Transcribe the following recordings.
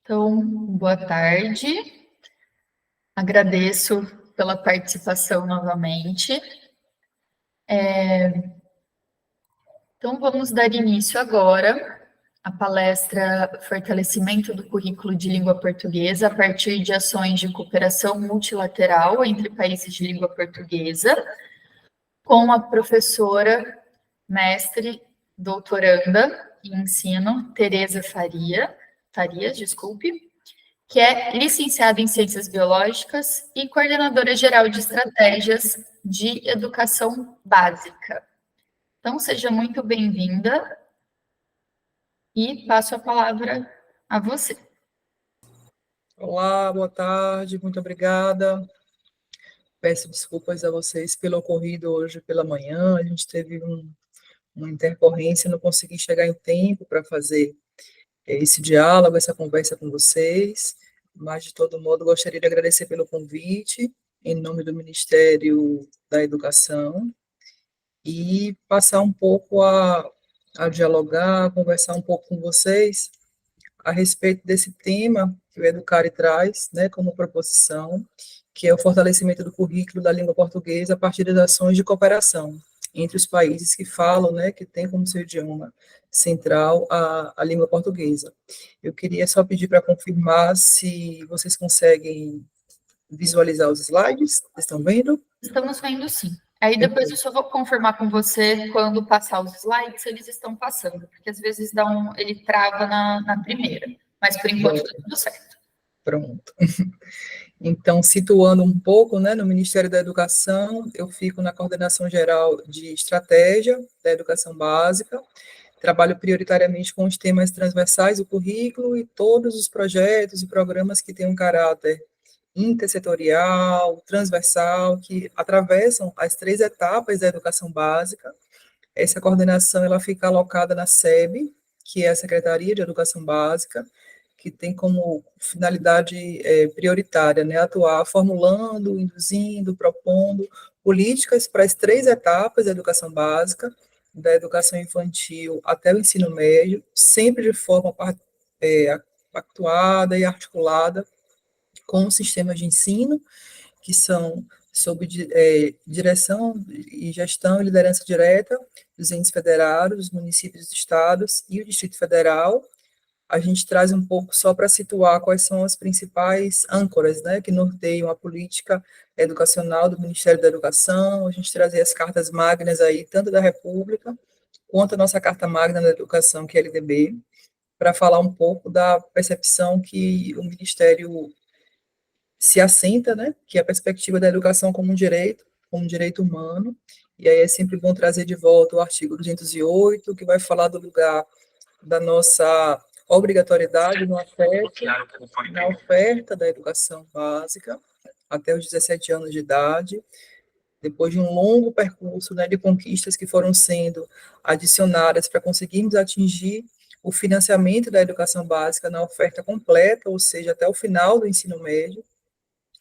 Então, boa tarde. Agradeço pela participação novamente. Então, vamos dar início agora à palestra Fortalecimento do Currículo de Língua Portuguesa a partir de ações de cooperação multilateral entre países de língua portuguesa, com a professora, mestre, doutoranda em ensino, Tereza Farias, que é licenciada em Ciências Biológicas e coordenadora geral de estratégias de educação básica. Então, seja muito bem-vinda e passo a palavra a você. Olá, boa tarde, muito obrigada. Peço desculpas a vocês pelo ocorrido hoje pela manhã, a gente teve uma intercorrência, não consegui chegar em tempo para fazer esse diálogo, essa conversa com vocês, mas de todo modo gostaria de agradecer pelo convite, em nome do Ministério da Educação, e passar um pouco a dialogar, a conversar um pouco com vocês a respeito desse tema que o Educare traz, né, como proposição, que é o fortalecimento do currículo da língua portuguesa a partir das ações de cooperação entre os países que falam, né, que tem como seu idioma central a língua portuguesa. Eu queria só pedir para confirmar se vocês conseguem visualizar os slides, estão vendo? Estamos vendo sim. Aí depois eu só vou confirmar com você quando passar os slides se eles estão passando, porque às vezes ele trava na primeira, mas por enquanto está tudo certo. Pronto. Então, situando um pouco, né, no Ministério da Educação, eu fico na coordenação geral de estratégia da educação básica, trabalho prioritariamente com os temas transversais do currículo e todos os projetos e programas que têm um caráter intersetorial, transversal, que atravessam as 3 etapas da educação básica. Essa coordenação ela fica alocada na SEB, que é a Secretaria de Educação Básica, que tem como finalidade prioritária, né, atuar formulando, induzindo, propondo políticas para as 3 etapas da educação básica, da educação infantil até o ensino médio, sempre de forma pactuada e articulada com os sistemas de ensino, que são sob direção e gestão e liderança direta dos entes federados, dos municípios, dos estados e o Distrito Federal. A gente traz um pouco só para situar quais são as principais âncoras, né, que norteiam a política educacional do Ministério da Educação. A gente trazer as cartas magnas aí, tanto da República, quanto a nossa Carta Magna da Educação, que é a LDB, para falar um pouco da percepção que o Ministério se assenta, né, que é a perspectiva da educação como um direito humano, e aí é sempre bom trazer de volta o artigo 208, que vai falar do lugar da nossa obrigatoriedade na oferta da educação básica, até os 17 anos de idade, depois de um longo percurso, né, de conquistas que foram sendo adicionadas para conseguirmos atingir o financiamento da educação básica na oferta completa, ou seja, até o final do ensino médio,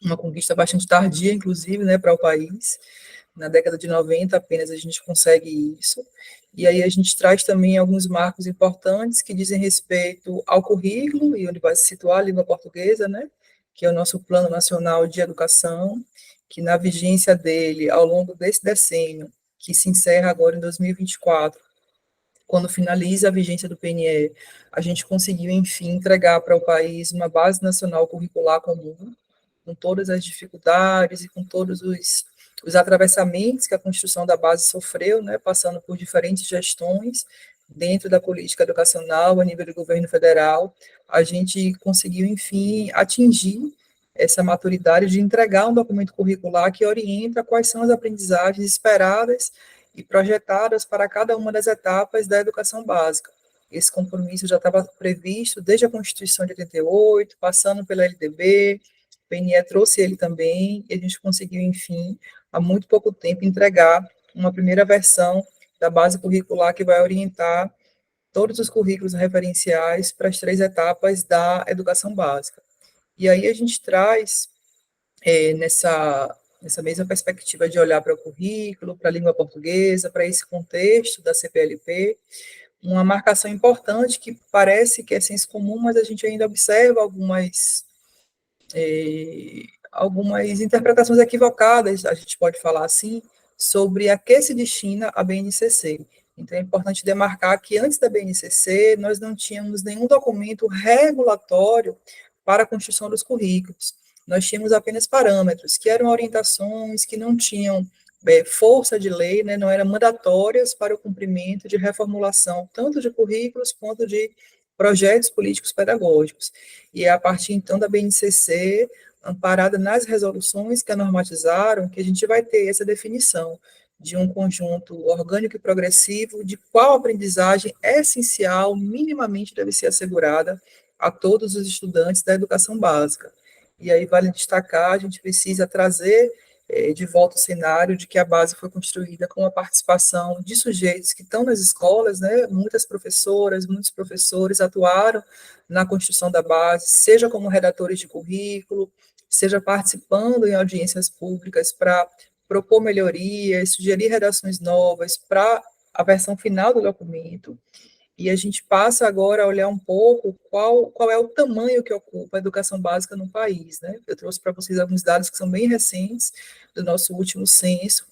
uma conquista bastante tardia, inclusive, né, para o país. Na década de 90 apenas a gente consegue isso. E aí a gente traz também alguns marcos importantes que dizem respeito ao currículo, e onde vai se situar a língua portuguesa, né, que é o nosso Plano Nacional de Educação, que na vigência dele, ao longo desse decênio, que se encerra agora em 2024, quando finaliza a vigência do PNE, a gente conseguiu, enfim, entregar para o país uma base nacional curricular comum, com todas as dificuldades e com todos os atravessamentos que a construção da base sofreu, né, passando por diferentes gestões dentro da política educacional a nível do governo federal, a gente conseguiu, enfim, atingir essa maturidade de entregar um documento curricular que orienta quais são as aprendizagens esperadas e projetadas para cada uma das etapas da educação básica. Esse compromisso já estava previsto desde a Constituição de 88, passando pela LDB, o PNE trouxe ele também, e a gente conseguiu, enfim, há muito pouco tempo, entregar uma primeira versão da base curricular que vai orientar todos os currículos referenciais para as 3 etapas da educação básica. E aí a gente traz, nessa mesma perspectiva de olhar para o currículo, para a língua portuguesa, para esse contexto da CPLP, uma marcação importante que parece que é senso comum, mas a gente ainda observa algumas interpretações equivocadas, a gente pode falar assim, sobre a que se destina a BNCC. Então, é importante demarcar que antes da BNCC, nós não tínhamos nenhum documento regulatório para a construção dos currículos. Nós tínhamos apenas parâmetros, que eram orientações que não tinham força de lei, né, não eram mandatórias para o cumprimento de reformulação, tanto de currículos quanto de projetos políticos pedagógicos. E é a partir, então, da BNCC, amparada nas resoluções que a normatizaram, que a gente vai ter essa definição de um conjunto orgânico e progressivo de qual aprendizagem essencial, minimamente deve ser assegurada a todos os estudantes da educação básica. E aí vale destacar, a gente precisa trazer de volta o cenário de que a base foi construída com a participação de sujeitos que estão nas escolas, né, muitas professoras, muitos professores atuaram na construção da base, seja como redatores de currículo, seja participando em audiências públicas para propor melhorias, sugerir redações novas para a versão final do documento. E a gente passa agora a olhar um pouco qual é o tamanho que ocupa a educação básica no país, né? Eu trouxe para vocês alguns dados que são bem recentes do nosso último censo,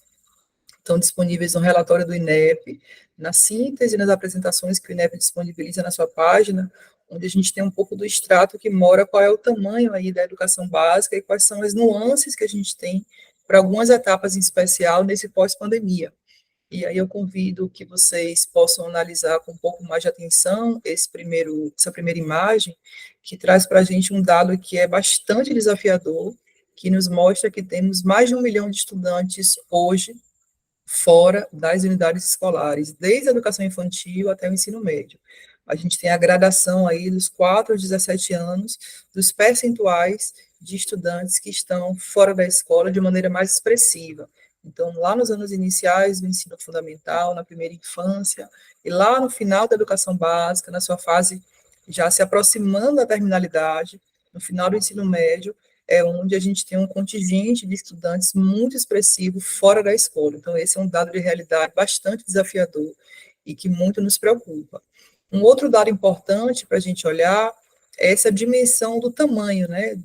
estão disponíveis no relatório do INEP, na síntese e nas apresentações que o INEP disponibiliza na sua página, onde a gente tem um pouco do extrato que mora qual é o tamanho aí da educação básica e quais são as nuances que a gente tem para algumas etapas em especial nesse pós-pandemia. E aí eu convido que vocês possam analisar com um pouco mais de atenção essa primeira imagem, que traz para a gente um dado que é bastante desafiador, que nos mostra que temos mais de 1 milhão de estudantes hoje fora das unidades escolares, desde a educação infantil até o ensino médio. A gente tem a gradação aí dos 4 aos 17 anos, dos percentuais de estudantes que estão fora da escola de maneira mais expressiva. Então, lá nos anos iniciais do ensino fundamental, na primeira infância, e lá no final da educação básica, na sua fase já se aproximando da terminalidade, no final do ensino médio, é onde a gente tem um contingente de estudantes muito expressivo fora da escola. Então, esse é um dado de realidade bastante desafiador e que muito nos preocupa. Um outro dado importante para a gente olhar é essa dimensão do tamanho, né,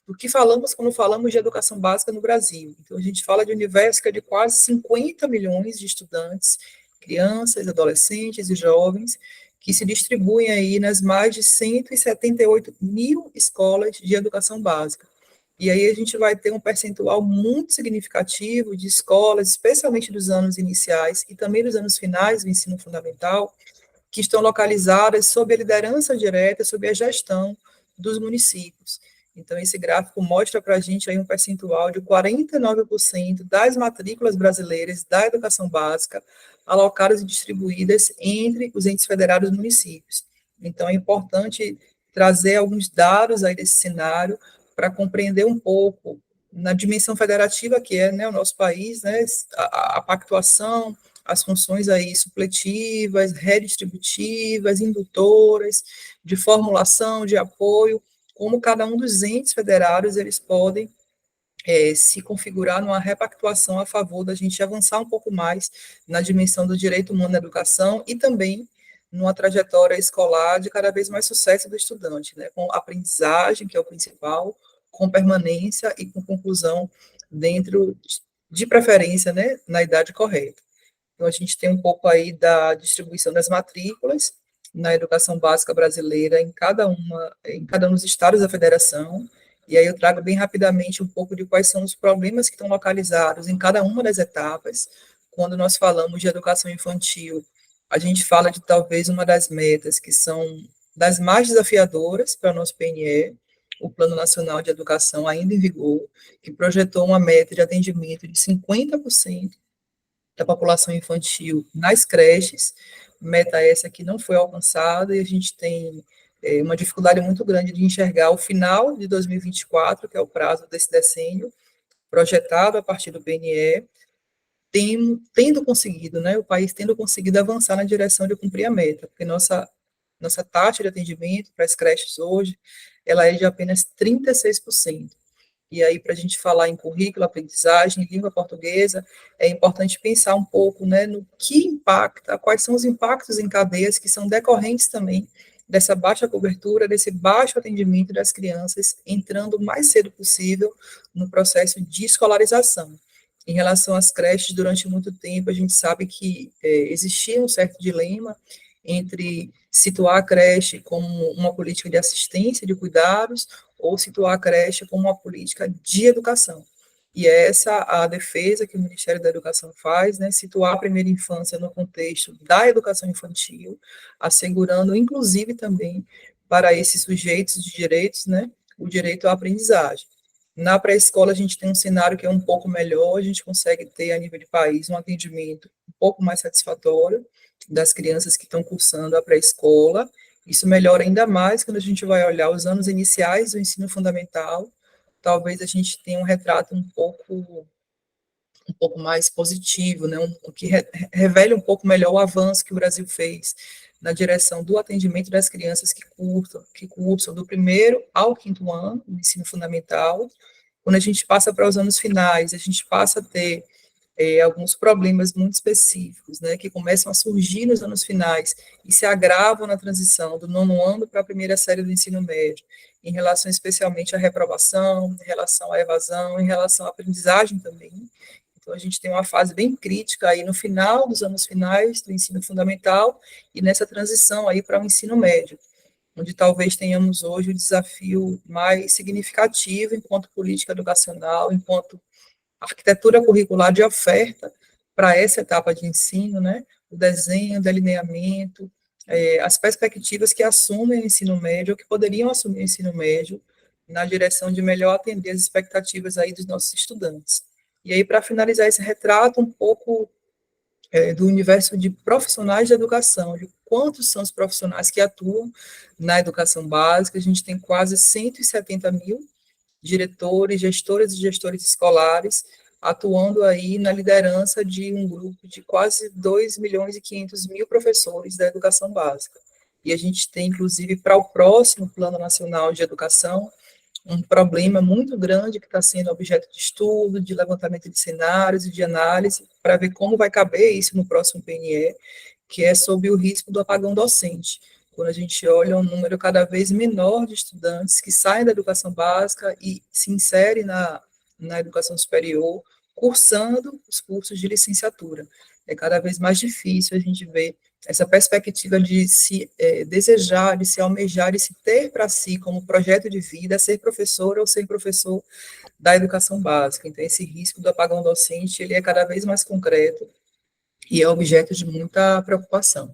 do que falamos quando falamos de educação básica no Brasil. Então, a gente fala de um universo que é de quase 50 milhões de estudantes, crianças, adolescentes e jovens, que se distribuem aí nas mais de 178 mil escolas de educação básica. E aí a gente vai ter um percentual muito significativo de escolas, especialmente dos anos iniciais e também dos anos finais do ensino fundamental, que estão localizadas sob a liderança direta, sob a gestão dos municípios. Então, esse gráfico mostra para a gente aí um percentual de 49% das matrículas brasileiras da educação básica alocadas e distribuídas entre os entes federados e municípios. Então, é importante trazer alguns dados aí desse cenário para compreender um pouco na dimensão federativa que é, né, o nosso país, né, a pactuação, as funções aí supletivas, redistributivas, indutoras, de formulação, de apoio, como cada um dos entes federados eles podem se configurar numa repactuação a favor da gente avançar um pouco mais na dimensão do direito humano à educação e também numa trajetória escolar de cada vez mais sucesso do estudante, né, com aprendizagem, que é o principal, com permanência e com conclusão dentro, de preferência, né, na idade correta. Então, a gente tem um pouco aí da distribuição das matrículas na educação básica brasileira em cada um dos estados da federação, e aí eu trago bem rapidamente um pouco de quais são os problemas que estão localizados em cada uma das etapas. Quando nós falamos de educação infantil, a gente fala de talvez uma das metas que são das mais desafiadoras para o nosso PNE, o Plano Nacional de Educação ainda em vigor, que projetou uma meta de atendimento de 50% da população infantil nas creches, meta essa que não foi alcançada, e a gente tem uma dificuldade muito grande de enxergar o final de 2024, que é o prazo desse decênio, projetado a partir do PNE, tendo conseguido, né, o país tendo conseguido avançar na direção de cumprir a meta, porque nossa taxa de atendimento para as creches hoje, ela é de apenas 36%. E aí, para a gente falar em currículo, aprendizagem, língua portuguesa, é importante pensar um pouco, né, no que impacta, quais são os impactos em cadeias que são decorrentes também dessa baixa cobertura, desse baixo atendimento das crianças entrando o mais cedo possível no processo de escolarização. Em relação às creches, durante muito tempo, a gente sabe que existia um certo dilema entre situar a creche como uma política de assistência, de cuidados, ou situar a creche como uma política de educação. E é essa a defesa que o Ministério da Educação faz, né, situar a primeira infância no contexto da educação infantil, assegurando, inclusive, também para esses sujeitos de direitos, né, o direito à aprendizagem. Na pré-escola, a gente tem um cenário que é um pouco melhor, a gente consegue ter, a nível de país, um atendimento um pouco mais satisfatório das crianças que estão cursando a pré-escola. Isso melhora ainda mais quando a gente vai olhar os anos iniciais do ensino fundamental. Talvez a gente tenha um retrato um pouco mais positivo, né, que revele um pouco melhor o avanço que o Brasil fez na direção do atendimento das crianças que cursam do primeiro ao quinto ano do ensino fundamental. Quando a gente passa para os anos finais, a gente passa a ter alguns problemas muito específicos, né, que começam a surgir nos anos finais e se agravam na transição do nono ano para a primeira série do ensino médio, em relação especialmente à reprovação, em relação à evasão, em relação à aprendizagem também. Então, a gente tem uma fase bem crítica aí no final dos anos finais do ensino fundamental e nessa transição aí para o ensino médio, onde talvez tenhamos hoje o desafio mais significativo enquanto política educacional, enquanto arquitetura curricular de oferta para essa etapa de ensino, né? O desenho, o delineamento, as perspectivas que assumem o ensino médio, ou que poderiam assumir o ensino médio, na direção de melhor atender as expectativas aí dos nossos estudantes. E aí, para finalizar esse retrato, um pouco do universo de profissionais de educação, de quantos são os profissionais que atuam na educação básica, a gente tem quase 170 mil diretores, gestoras e gestores escolares, atuando aí na liderança de um grupo de quase 2 milhões e 500 mil professores da educação básica. E a gente tem, inclusive, para o próximo Plano Nacional de Educação, um problema muito grande que está sendo objeto de estudo, de levantamento de cenários e de análise, para ver como vai caber isso no próximo PNE, que é sobre o risco do apagão docente. Quando a gente olha um número cada vez menor de estudantes que saem da educação básica e se inserem na educação superior, cursando os cursos de licenciatura. É cada vez mais difícil a gente ver essa perspectiva de se desejar, de se almejar, de se ter para si como projeto de vida, ser professor ou ser professor da educação básica. Então, esse risco do apagão docente, ele é cada vez mais concreto e é objeto de muita preocupação.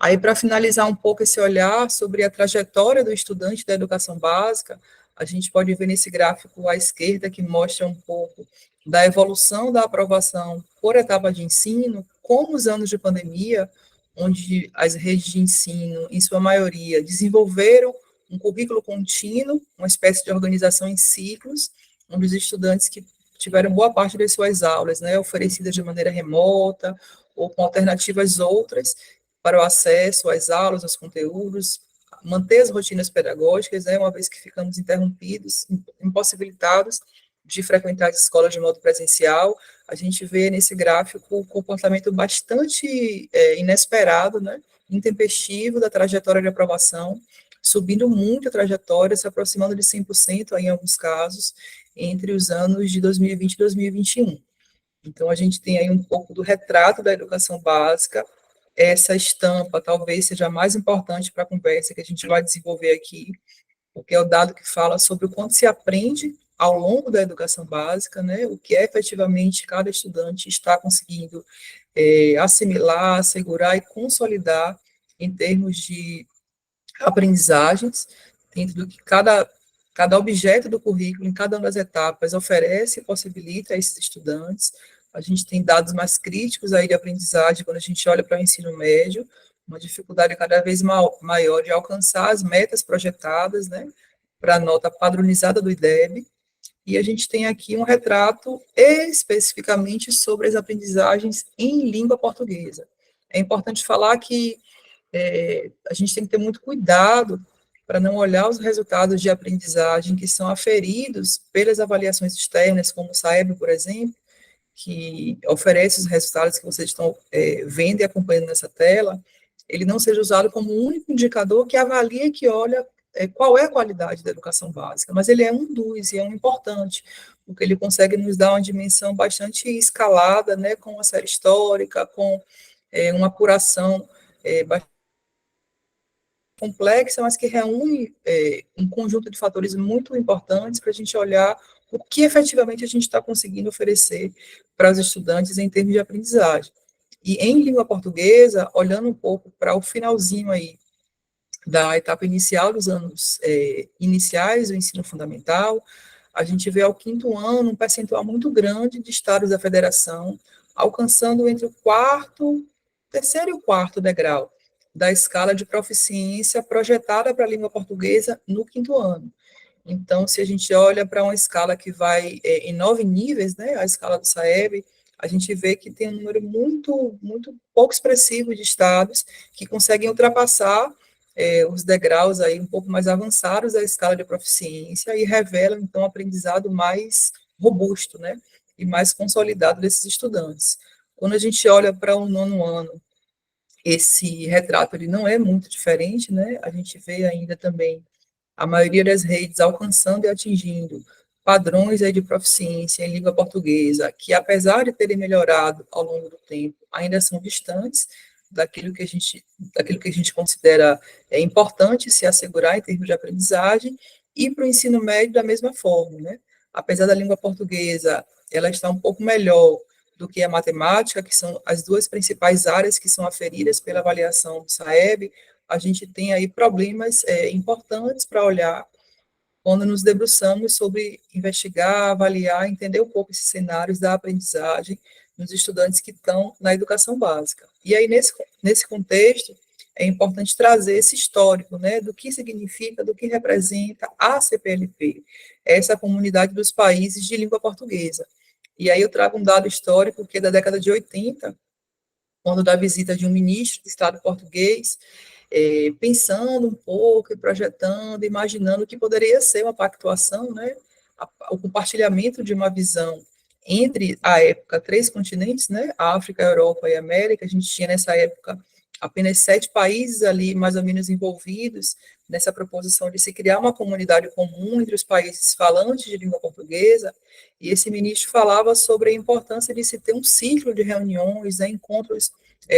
Aí, para finalizar um pouco esse olhar sobre a trajetória do estudante da educação básica, a gente pode ver nesse gráfico à esquerda, que mostra um pouco da evolução da aprovação por etapa de ensino, como os anos de pandemia, onde as redes de ensino, em sua maioria, desenvolveram um currículo contínuo, uma espécie de organização em ciclos, onde os estudantes que tiveram boa parte das suas aulas, né, oferecidas de maneira remota, ou com alternativas outras, para o acesso às aulas, aos conteúdos, manter as rotinas pedagógicas, né, uma vez que ficamos interrompidos, impossibilitados de frequentar as escolas de modo presencial. A gente vê nesse gráfico um comportamento bastante inesperado, né, intempestivo da trajetória de aprovação, subindo muito a trajetória, se aproximando de 100% em alguns casos, entre os anos de 2020 e 2021. Então, a gente tem aí um pouco do retrato da educação básica. Essa estampa talvez seja a mais importante para a conversa que a gente vai desenvolver aqui, porque é o dado que fala sobre o quanto se aprende ao longo da educação básica, né, o que efetivamente cada estudante está conseguindo assimilar, assegurar e consolidar em termos de aprendizagens, dentro do que cada objeto do currículo, em cada uma das etapas, oferece e possibilita a esses estudantes. A gente tem dados mais críticos aí de aprendizagem quando a gente olha para o ensino médio, uma dificuldade cada vez maior de alcançar as metas projetadas, né, para a nota padronizada do IDEB, e a gente tem aqui um retrato especificamente sobre as aprendizagens em língua portuguesa. É importante falar que a gente tem que ter muito cuidado para não olhar os resultados de aprendizagem que são aferidos pelas avaliações externas, como o SAEB, por exemplo, que oferece os resultados que vocês estão vendo e acompanhando nessa tela, ele não seja usado como um único indicador que avalia, que olha qual é a qualidade da educação básica, mas ele é um dos, e é um importante, porque ele consegue nos dar uma dimensão bastante escalada, né, com uma série histórica, com uma apuração bastante complexa, mas que reúne um conjunto de fatores muito importantes para a gente olhar o que efetivamente a gente está conseguindo oferecer para os estudantes em termos de aprendizagem. E em língua portuguesa, olhando um pouco para o finalzinho aí da etapa inicial dos anos iniciais do ensino fundamental, a gente vê ao quinto ano um percentual muito grande de estados da federação, alcançando entre o terceiro e o quarto degrau da escala de proficiência projetada para a língua portuguesa no quinto ano. Então, se a gente olha para uma escala que vai em 9 níveis, né, a escala do SAEB, a gente vê que tem um número muito pouco expressivo de estados que conseguem ultrapassar os degraus aí um pouco mais avançados da escala de proficiência e revelam, então, um aprendizado mais robusto, né, e mais consolidado desses estudantes. Quando a gente olha para o nono ano, esse retrato ele não é muito diferente, né, a gente vê ainda também a maioria das redes alcançando e atingindo padrões aí de proficiência em língua portuguesa, que apesar de terem melhorado ao longo do tempo, ainda são distantes daquilo que a gente considera importante se assegurar em termos de aprendizagem, e para o ensino médio da mesma forma, né? Apesar da língua portuguesa, ela está um pouco melhor do que a matemática, que são as duas principais áreas que são aferidas pela avaliação do SAEB, a gente tem aí problemas importantes para olhar quando nos debruçamos sobre investigar, avaliar, entender um pouco esses cenários da aprendizagem nos estudantes que estão na educação básica. E aí, nesse contexto, é importante trazer esse histórico, né, do que significa, do que representa a CPLP, essa comunidade dos países de língua portuguesa. E aí eu trago um dado histórico que é da década de 80, quando da visita de um ministro de Estado português, pensando um pouco e projetando, imaginando que poderia ser uma pactuação, né, o compartilhamento de uma visão entre, a época, 3 continentes, né, África, Europa e América. A gente tinha, nessa época, apenas 7 países ali, mais ou menos, envolvidos nessa proposição de se criar uma comunidade comum entre os países falantes de língua portuguesa, e esse ministro falava sobre a importância de se ter um ciclo de reuniões, né, encontros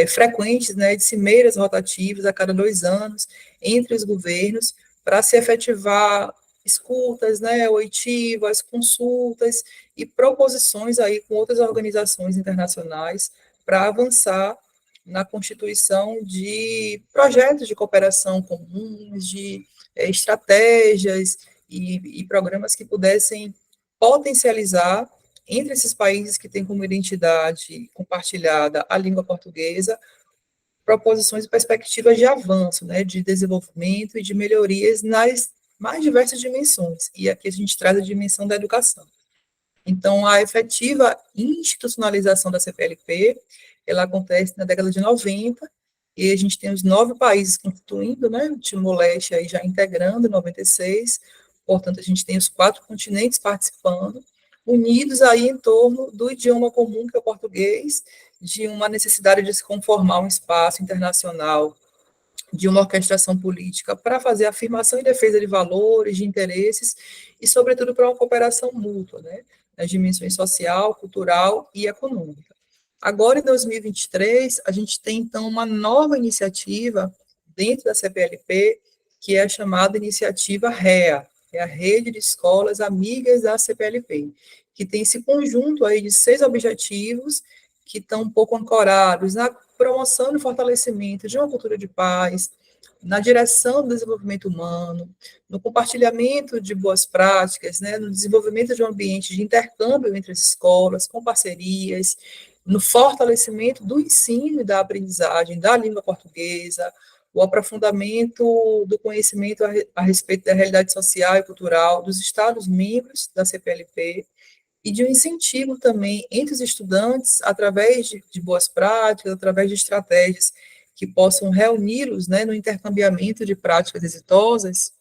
frequentes, né, de cimeiras rotativas a cada 2 anos, entre os governos, para se efetivar escutas, né, oitivas, consultas e proposições aí com outras organizações internacionais para avançar na constituição de projetos de cooperação comuns, de estratégias e programas que pudessem potencializar entre esses países que têm como identidade compartilhada a língua portuguesa, proposições e perspectivas de avanço, né, de desenvolvimento e de melhorias nas mais diversas dimensões. E aqui a gente traz a dimensão da educação. Então, a efetiva institucionalização da CPLP, ela acontece na década de 90, e a gente tem os 9 países constituindo, né, o Timor-Leste aí já integrando em 96, portanto, a gente tem os 4 continentes participando, unidos aí em torno do idioma comum, que é o português, de uma necessidade de se conformar a um espaço internacional, de uma orquestração política para fazer afirmação e defesa de valores, de interesses, e, sobretudo, para uma cooperação mútua, né, nas dimensões social, cultural e econômica. Agora, em 2023, a gente tem, então, uma nova iniciativa dentro da CPLP, que é a chamada iniciativa REA, é a Rede de Escolas Amigas da CPLP, que tem esse conjunto aí de 6 objetivos que estão um pouco ancorados na promoção e fortalecimento de uma cultura de paz, na direção do desenvolvimento humano, no compartilhamento de boas práticas, né, no desenvolvimento de um ambiente de intercâmbio entre as escolas, com parcerias, no fortalecimento do ensino e da aprendizagem da língua portuguesa, o aprofundamento do conhecimento a respeito da realidade social e cultural dos Estados-membros da CPLP, e de um incentivo também entre os estudantes, através de boas práticas, através de estratégias que possam reuni-los, né, no intercambiamento de práticas exitosas,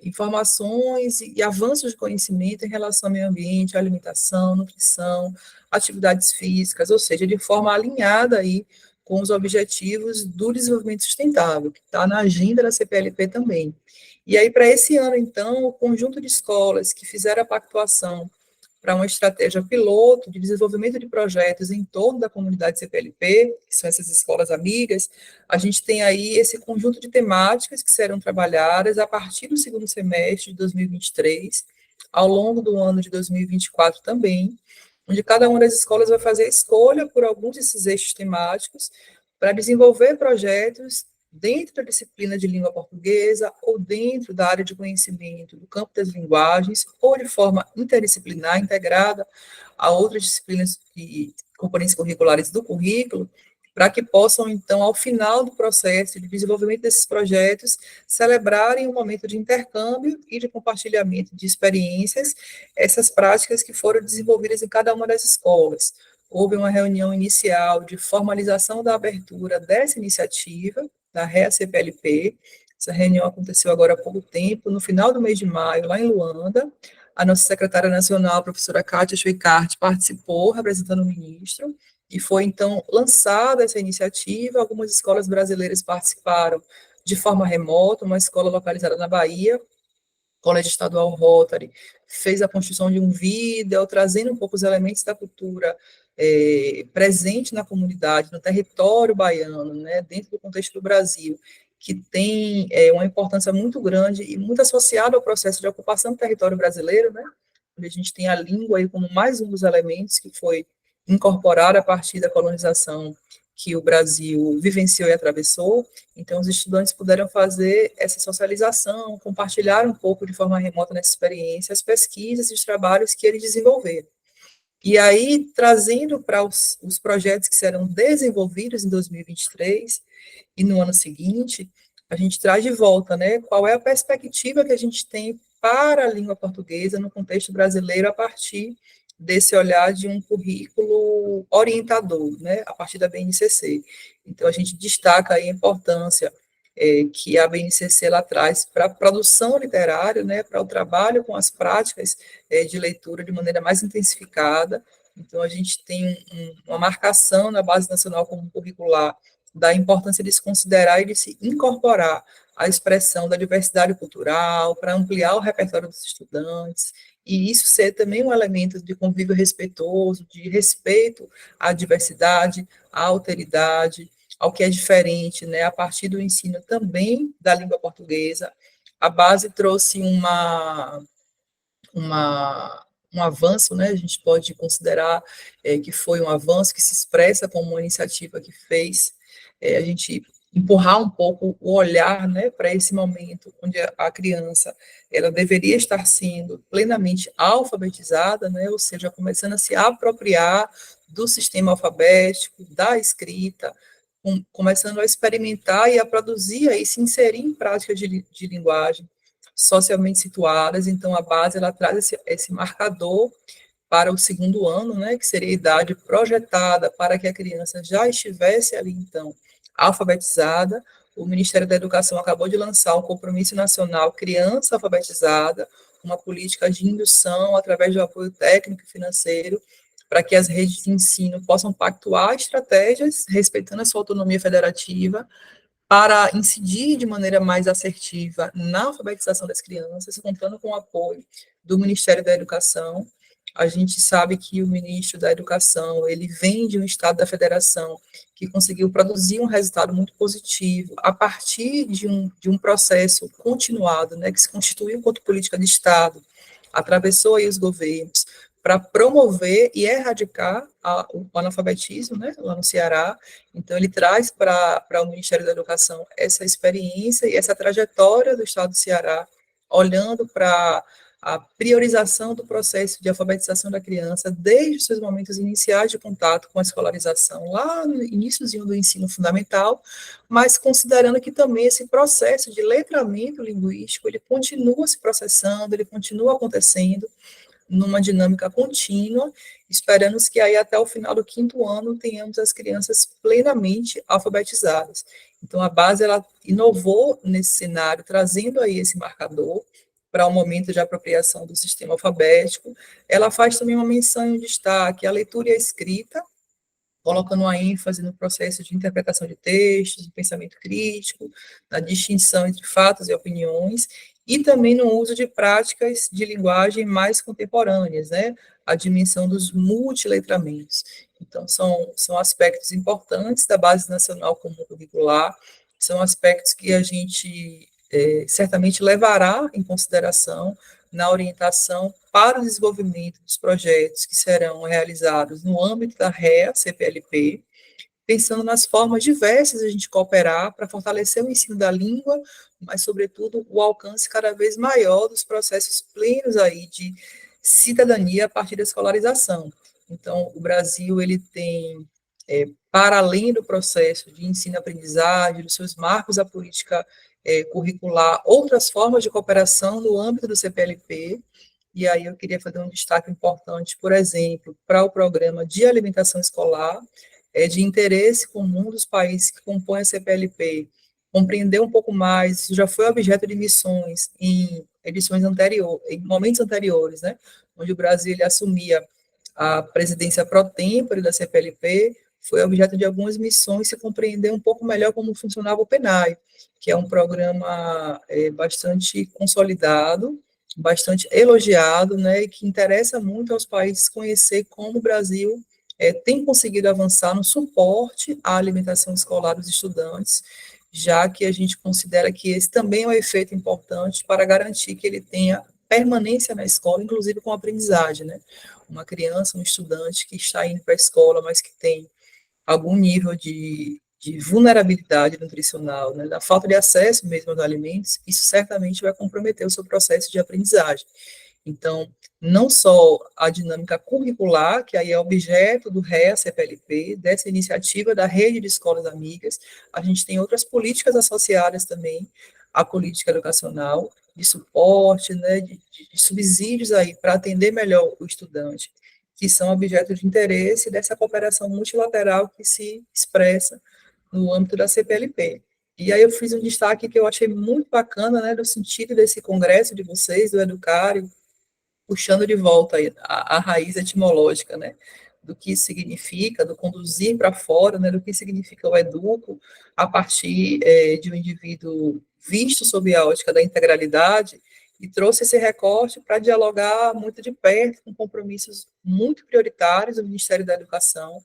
informações e avanços de conhecimento em relação ao meio ambiente, alimentação, nutrição, atividades físicas, ou seja, de forma alinhada aí com os objetivos do desenvolvimento sustentável, que está na agenda da CPLP também. E aí, para esse ano, então, o conjunto de escolas que fizeram a pactuação para uma estratégia piloto de desenvolvimento de projetos em torno da comunidade CPLP, que são essas escolas amigas, a gente tem aí esse conjunto de temáticas que serão trabalhadas a partir do segundo semestre de 2023, ao longo do ano de 2024 também, onde cada uma das escolas vai fazer a escolha por alguns desses eixos temáticos para desenvolver projetos dentro da disciplina de língua portuguesa ou dentro da área de conhecimento do campo das linguagens ou de forma interdisciplinar, integrada a outras disciplinas e componentes curriculares do currículo, para que possam, então, ao final do processo de desenvolvimento desses projetos, celebrarem um momento de intercâmbio e de compartilhamento de experiências, essas práticas que foram desenvolvidas em cada uma das escolas. Houve uma reunião inicial de formalização da abertura dessa iniciativa, da REA-CPLP. Essa reunião aconteceu agora há pouco tempo, no final do mês de maio, lá em Luanda. A nossa secretária nacional, a professora Kátia Schweikart, participou, representando o ministro, e foi, então, lançada essa iniciativa. Algumas escolas brasileiras participaram de forma remota, uma escola localizada na Bahia, Colégio Estadual Rotary, fez a construção de um vídeo, trazendo um pouco os elementos da cultura presente na comunidade, no território baiano, né, dentro do contexto do Brasil, que tem uma importância muito grande e muito associada ao processo de ocupação do território brasileiro, né, onde a gente tem a língua aí como mais um dos elementos que foi incorporado a partir da colonização que o Brasil vivenciou e atravessou. Então, os estudantes puderam fazer essa socialização, compartilhar um pouco de forma remota nessa experiência as pesquisas e os trabalhos que eles desenvolveram. E aí, trazendo para os projetos que serão desenvolvidos em 2023 e no ano seguinte, a gente traz de volta, né, qual é a perspectiva que a gente tem para a língua portuguesa no contexto brasileiro a partir desse olhar de um currículo orientador, né, a partir da BNCC. Então, a gente destaca aí a importância que a BNCC ela traz para a produção literária, né, para o trabalho com as práticas de leitura de maneira mais intensificada. Então, a gente tem uma marcação na Base Nacional Comum Curricular da importância de se considerar e de se incorporar a expressão da diversidade cultural, para ampliar o repertório dos estudantes, e isso ser também um elemento de convívio respeitoso, de respeito à diversidade, à alteridade, ao que é diferente, né, a partir do ensino também da língua portuguesa. A base trouxe um avanço, né, a gente pode considerar que foi um avanço, que se expressa como uma iniciativa que fez a gente empurrar um pouco o olhar, né, para esse momento onde a criança ela deveria estar sendo plenamente alfabetizada, né, ou seja, começando a se apropriar do sistema alfabético, da escrita, começando a experimentar e a produzir e se inserir em práticas de linguagem socialmente situadas. Então, a base ela traz esse marcador para o segundo ano, né, que seria a idade projetada para que a criança já estivesse ali, então, alfabetizada. O Ministério da Educação acabou de lançar um compromisso nacional Criança Alfabetizada, uma política de indução através do apoio técnico e financeiro, para que as redes de ensino possam pactuar estratégias, respeitando a sua autonomia federativa, para incidir de maneira mais assertiva na alfabetização das crianças, contando com o apoio do Ministério da Educação. A gente sabe que o ministro da Educação, ele vem de um estado da federação que conseguiu produzir um resultado muito positivo a partir de um processo continuado, né, que se constituiu enquanto política de Estado, atravessou aí os governos, para promover e erradicar o analfabetismo, né, lá no Ceará. Então, ele traz para o Ministério da Educação essa experiência e essa trajetória do Estado do Ceará, olhando para a priorização do processo de alfabetização da criança desde os seus momentos iniciais de contato com a escolarização, lá no iníciozinho do ensino fundamental, mas considerando que também esse processo de letramento linguístico, ele continua se processando, ele continua acontecendo, numa dinâmica contínua, esperamos que aí até o final do 5º ano tenhamos as crianças plenamente alfabetizadas. Então, a base, ela inovou nesse cenário, trazendo aí esse marcador para o momento de apropriação do sistema alfabético. Ela faz também uma menção em destaque à leitura e à escrita, colocando uma ênfase no processo de interpretação de textos, do pensamento crítico, na distinção entre fatos e opiniões, e também no uso de práticas de linguagem mais contemporâneas, né? A dimensão dos multiletramentos. Então, são aspectos importantes da Base Nacional Comum Curricular, são aspectos que a gente certamente levará em consideração na orientação para o desenvolvimento dos projetos que serão realizados no âmbito da REA-CPLP, pensando nas formas diversas de a gente cooperar para fortalecer o ensino da língua, mas, sobretudo, o alcance cada vez maior dos processos plenos aí de cidadania a partir da escolarização. Então, o Brasil, ele tem, para além do processo de ensino-aprendizagem, dos seus marcos da política curricular, outras formas de cooperação no âmbito do CPLP, e aí eu queria fazer um destaque importante, por exemplo, para o programa de alimentação escolar, de interesse comum dos países que compõem a CPLP, compreender um pouco mais, isso já foi objeto de missões em edições anteriores, em momentos anteriores, né, onde o Brasil ele assumia a presidência pro tempore da CPLP, foi objeto de algumas missões se compreender um pouco melhor como funcionava o PENAI, que é um programa bastante consolidado, bastante elogiado, né, e que interessa muito aos países conhecer como o Brasil tem conseguido avançar no suporte à alimentação escolar dos estudantes, já que a gente considera que esse também é um efeito importante para garantir que ele tenha permanência na escola, inclusive com aprendizagem, né? Uma criança, um estudante que está indo para a escola, mas que tem algum nível de vulnerabilidade nutricional, né, da falta de acesso mesmo aos alimentos, isso certamente vai comprometer o seu processo de aprendizagem. Então, não só a dinâmica curricular, que aí é objeto do REA-CPLP, dessa iniciativa da Rede de Escolas Amigas, a gente tem outras políticas associadas também à política educacional, de suporte, né, de subsídios aí para atender melhor o estudante, que são objeto de interesse dessa cooperação multilateral que se expressa no âmbito da CPLP. E aí eu fiz um destaque que eu achei muito bacana, né, do sentido desse congresso de vocês, do Educare, puxando de volta a raiz etimológica, né, do que isso significa, do conduzir para fora, né, do que significa o educo, a partir de um indivíduo visto sob a ótica da integralidade, e trouxe esse recorte para dialogar muito de perto com compromissos muito prioritários do Ministério da Educação,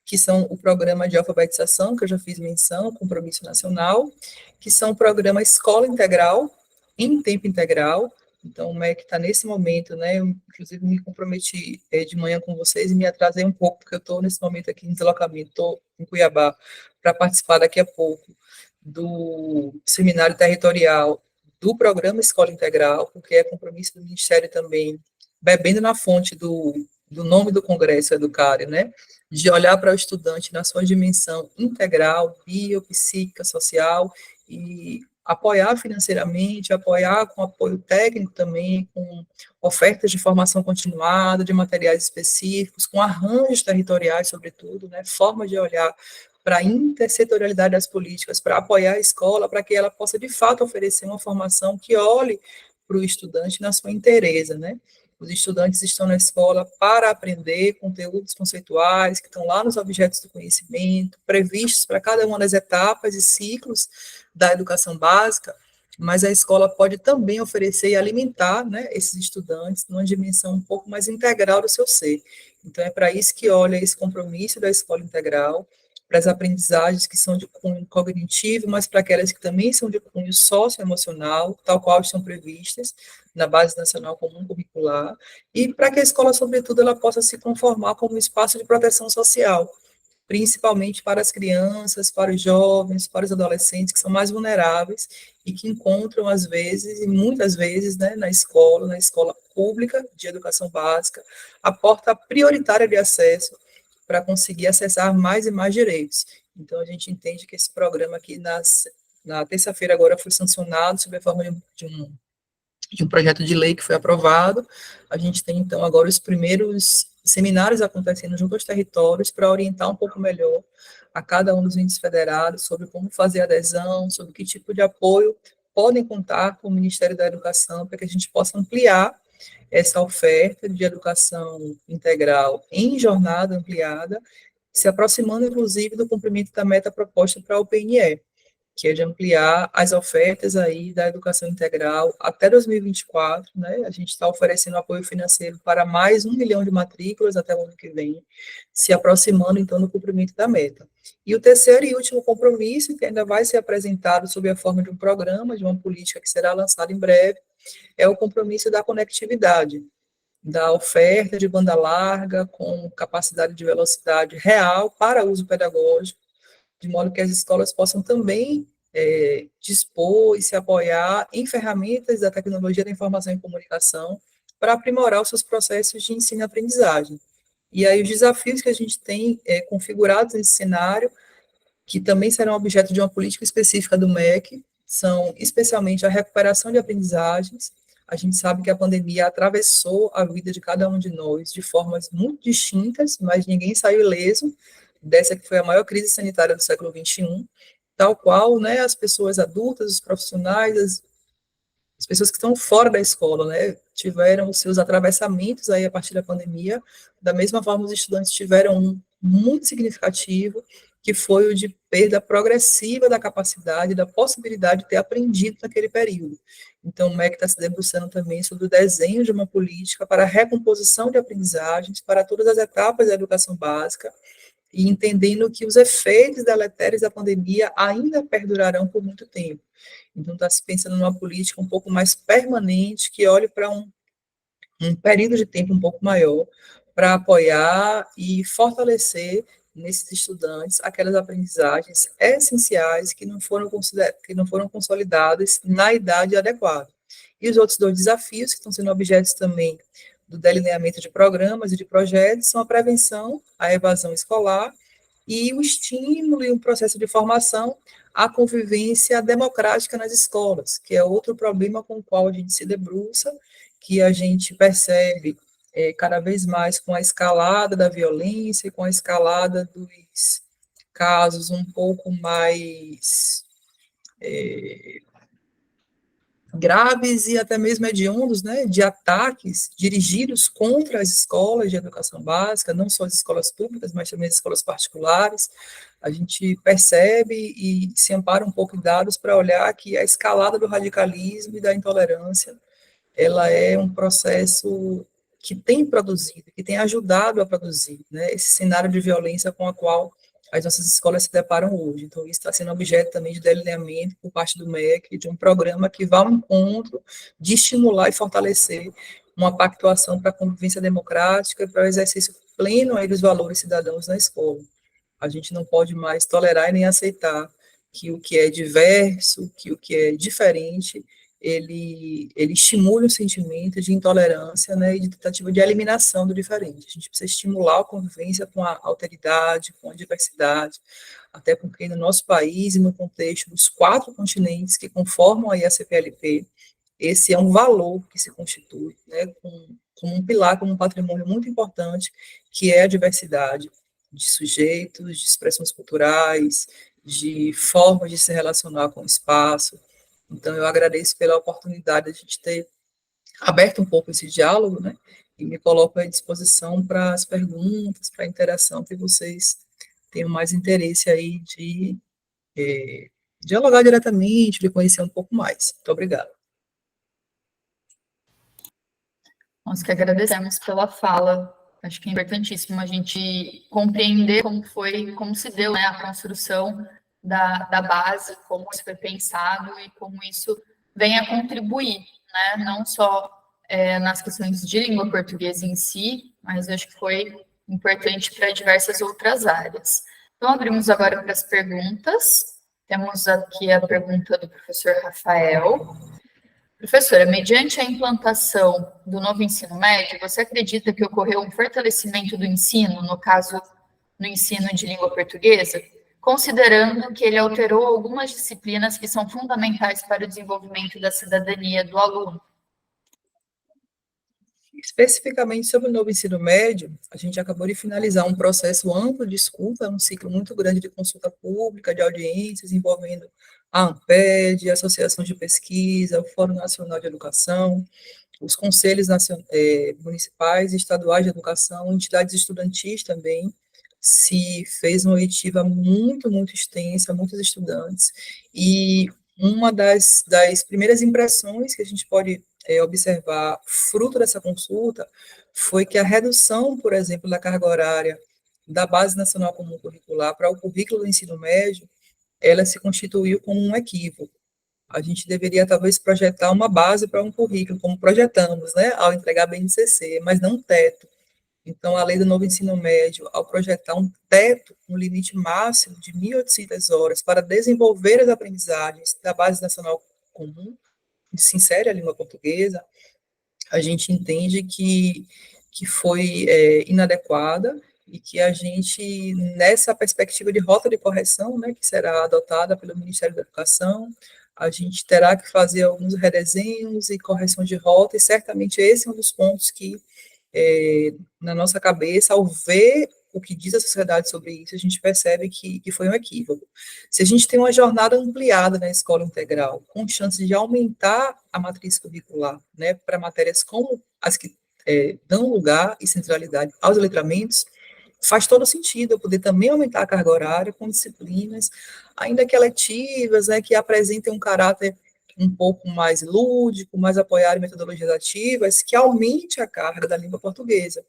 que são o programa de alfabetização, que eu já fiz menção, compromisso nacional, que são o programa Escola Integral, em tempo integral. Então, o MEC está nesse momento, né, eu, inclusive, me comprometi de manhã com vocês e me atrasei um pouco, porque eu estou nesse momento aqui em deslocamento, estou em Cuiabá, para participar daqui a pouco do seminário territorial do programa Escola Integral, porque é compromisso do Ministério também, bebendo na fonte do nome do Congresso Educare, né, de olhar para o estudante na sua dimensão integral, biopsíquica, social, e apoiar financeiramente, apoiar com apoio técnico também, com ofertas de formação continuada, de materiais específicos, com arranjos territoriais, sobretudo, né, forma de olhar para a intersetorialidade das políticas, para apoiar a escola, para que ela possa, de fato, oferecer uma formação que olhe para o estudante na sua inteireza, né? Os estudantes estão na escola para aprender conteúdos conceituais que estão lá nos objetos do conhecimento, previstos para cada uma das etapas e ciclos da educação básica, mas a escola pode também oferecer e alimentar, né, esses estudantes numa dimensão um pouco mais integral do seu ser. Então, é para isso que olha esse compromisso da escola integral, para as aprendizagens que são de cunho cognitivo, mas para aquelas que também são de cunho socioemocional, tal qual estão previstas na Base Nacional Comum Curricular, e para que a escola, sobretudo, ela possa se conformar como um espaço de proteção social, principalmente para as crianças, para os jovens, para os adolescentes que são mais vulneráveis e que encontram, às vezes, e muitas vezes, né, na escola pública de educação básica, a porta prioritária de acesso para conseguir acessar mais e mais direitos. Então, a gente entende que esse programa aqui, na terça-feira agora, foi sancionado sob a forma de um de um projeto de lei que foi aprovado. A gente tem, então, agora os primeiros seminários acontecendo junto aos territórios para orientar um pouco melhor a cada um dos índices federados sobre como fazer adesão, sobre que tipo de apoio podem contar com o Ministério da Educação para que a gente possa ampliar essa oferta de educação integral em jornada ampliada, se aproximando, inclusive, do cumprimento da meta proposta para o PNE, que é de ampliar as ofertas aí da educação integral até 2024, né? A gente está oferecendo apoio financeiro para mais 1 milhão de matrículas até o ano que vem, se aproximando, então, do cumprimento da meta. E o terceiro e último compromisso, que ainda vai ser apresentado sob a forma de um programa, de uma política que será lançada em breve, é o compromisso da conectividade, da oferta de banda larga com capacidade de velocidade real para uso pedagógico, de modo que as escolas possam também dispor e se apoiar em ferramentas da tecnologia da informação e comunicação para aprimorar os seus processos de ensino e aprendizagem. E aí os desafios que a gente tem configurados nesse cenário, que também serão objeto de uma política específica do MEC, são especialmente a recuperação de aprendizagens. A gente sabe que a pandemia atravessou a vida de cada um de nós de formas muito distintas, mas ninguém saiu ileso dessa que foi a maior crise sanitária do século XXI, tal qual, né, as pessoas adultas, os profissionais, as pessoas que estão fora da escola, né, tiveram os seus atravessamentos aí a partir da pandemia, da mesma forma os estudantes tiveram um muito significativo, que foi o de perda progressiva da capacidade, da possibilidade de ter aprendido naquele período. Então, o MEC está se debruçando também sobre o desenho de uma política para a recomposição de aprendizagens para todas as etapas da educação básica, e entendendo que os efeitos deletérios da pandemia ainda perdurarão por muito tempo. Então, está se pensando numa política um pouco mais permanente, que olhe para um período de tempo um pouco maior, para apoiar e fortalecer nesses estudantes aquelas aprendizagens essenciais que não foram consolidadas na idade adequada. E os outros dois desafios, que estão sendo objetos também do delineamento de programas e de projetos, são a prevenção à evasão escolar e o estímulo e um processo de formação à convivência democrática nas escolas, que é outro problema com o qual a gente se debruça, que a gente percebe cada vez mais com a escalada da violência e com a escalada dos casos um pouco mais graves e até mesmo hediondos, né, de ataques dirigidos contra as escolas de educação básica, não só as escolas públicas, mas também as escolas particulares. A gente percebe e se ampara um pouco em dados para olhar que a escalada do radicalismo e da intolerância, ela é um processo que tem produzido, que tem ajudado a produzir, né, esse cenário de violência com a qual as nossas escolas se deparam hoje. Então, isso está sendo objeto também de delineamento por parte do MEC, de um programa que vá ao encontro de estimular e fortalecer uma pactuação para a convivência democrática e para o exercício pleno aí dos valores cidadãos na escola. A gente não pode mais tolerar e nem aceitar que o que é diverso, que o que é diferente, ele estimula o sentimento de intolerância, né, e de tentativa de eliminação do diferente. A gente precisa estimular a convivência com a alteridade, com a diversidade, até porque no nosso país e no contexto dos 4 continentes que conformam aí a CPLP, esse é um valor que se constitui, né, como um pilar, como um patrimônio muito importante, que é a diversidade de sujeitos, de expressões culturais, de formas de se relacionar com o espaço. Então, eu agradeço pela oportunidade de a gente ter aberto um pouco esse diálogo, né, e me coloco à disposição para as perguntas, para a interação que vocês tenham mais interesse aí de dialogar diretamente, de conhecer um pouco mais. Muito obrigada. Nós que agradecemos pela fala. Acho que é importantíssimo a gente compreender como foi, como se deu, né, a construção da base, como isso foi pensado e como isso vem a contribuir, né, não só nas questões de língua portuguesa em si, mas acho que foi importante para diversas outras áreas. Então, abrimos agora para as perguntas. Temos aqui a pergunta do professor Rafael. Professora, mediante a implantação do novo ensino médio, você acredita que ocorreu um fortalecimento do ensino, no caso, no ensino de língua portuguesa, considerando que ele alterou algumas disciplinas que são fundamentais para o desenvolvimento da cidadania do aluno? Especificamente sobre o novo ensino médio, a gente acabou de finalizar um processo amplo de escuta, um ciclo muito grande de consulta pública, de audiências, envolvendo a ANPED, a Associação de Pesquisa, o Fórum Nacional de Educação, os conselhos municipais e estaduais de educação, entidades estudantis também. Se fez uma oitiva muito extensa, muitos estudantes, e uma das primeiras impressões que a gente pode observar, fruto dessa consulta, foi que a redução, por exemplo, da carga horária da Base Nacional Comum Curricular para o currículo do ensino médio, ela se constituiu como um equívoco. A gente deveria, talvez, projetar uma base para um currículo, como projetamos, né, ao entregar a BNCC, mas não um teto. Então, a lei do novo ensino médio, ao projetar um teto, um limite máximo de 1.800 horas para desenvolver as aprendizagens da Base Nacional Comum, que se insere a língua portuguesa, a gente entende que foi inadequada e que a gente, nessa perspectiva de rota de correção, né, que será adotada pelo Ministério da Educação, a gente terá que fazer alguns redesenhos e correções de rota, e certamente esse é um dos pontos que, na nossa cabeça, ao ver o que diz a sociedade sobre isso, a gente percebe que foi um equívoco. Se a gente tem uma jornada ampliada na escola integral, com chance de aumentar a matriz curricular, né, para matérias como as que dão lugar e centralidade aos letramentos, faz todo sentido eu poder também aumentar a carga horária com disciplinas, ainda que eletivas, né, que apresentem um caráter um pouco mais lúdico, mais apoiado em metodologias ativas, que aumente a carga da língua portuguesa.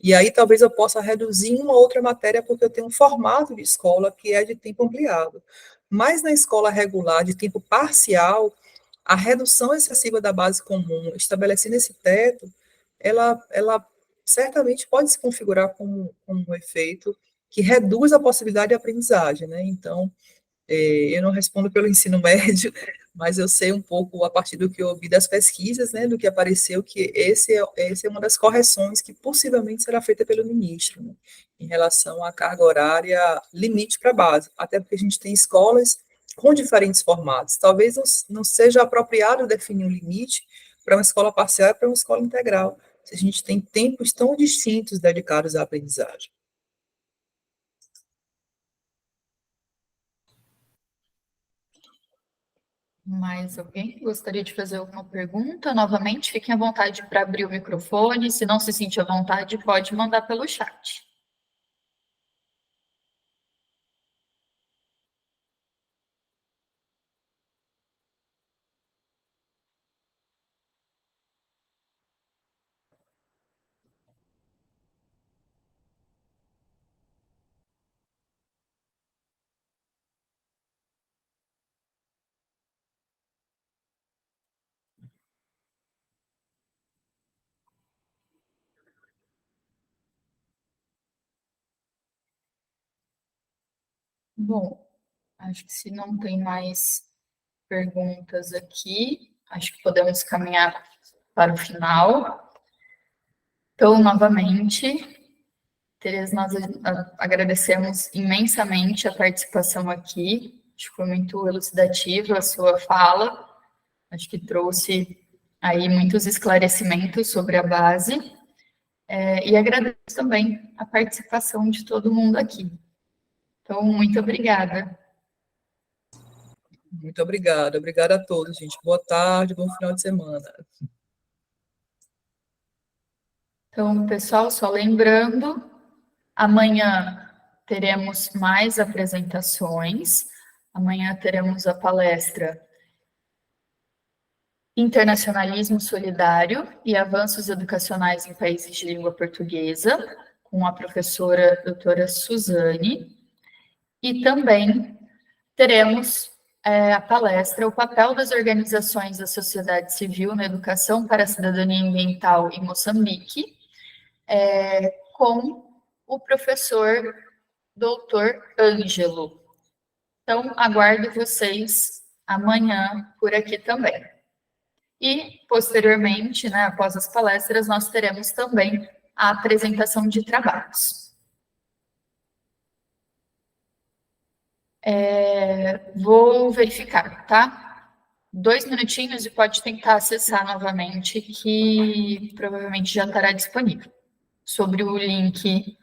E aí talvez eu possa reduzir uma outra matéria, porque eu tenho um formato de escola que é de tempo ampliado. Mas na escola regular, de tempo parcial, a redução excessiva da base comum, estabelecendo esse teto, ela certamente pode se configurar como um efeito que reduz a possibilidade de aprendizagem, né? Então, eu não respondo pelo ensino médio, mas eu sei um pouco, a partir do que eu ouvi das pesquisas, né, do que apareceu, que esse é uma das correções que possivelmente será feita pelo ministro, né, em relação à carga horária limite para a base, até porque a gente tem escolas com diferentes formatos. Talvez não seja apropriado definir um limite para uma escola parcial e para uma escola integral, se a gente tem tempos tão distintos dedicados à aprendizagem. Mais alguém gostaria de fazer alguma pergunta? Novamente, fiquem à vontade para abrir o microfone. Se não se sentir à vontade, pode mandar pelo chat. Bom, acho que se não tem mais perguntas aqui, acho que podemos caminhar para o final. Então, novamente, Tereza, nós agradecemos imensamente a participação aqui. Acho que foi muito elucidativa a sua fala. Acho que trouxe aí muitos esclarecimentos sobre a base. E agradeço também a participação de todo mundo aqui. Então, muito obrigada. Muito obrigada, obrigada a todos, gente. Boa tarde, bom final de semana. Então, pessoal, só lembrando, amanhã teremos mais apresentações. Amanhã teremos a palestra Internacionalismo Solidário e Avanços Educacionais em Países de Língua Portuguesa, com a professora doutora Suzane. E também teremos a palestra O Papel das Organizações da Sociedade Civil na Educação para a Cidadania Ambiental em Moçambique, com o professor doutor Ângelo. Então, aguardo vocês amanhã por aqui também. E, posteriormente, né, após as palestras, nós teremos também a apresentação de trabalhos. Vou verificar, tá? 2 minutinhos e pode tentar acessar novamente, que provavelmente já estará disponível, sobre o link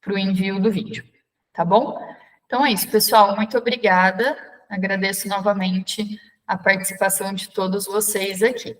para o envio do vídeo, tá bom? Então é isso, pessoal, muito obrigada, agradeço novamente a participação de todos vocês aqui.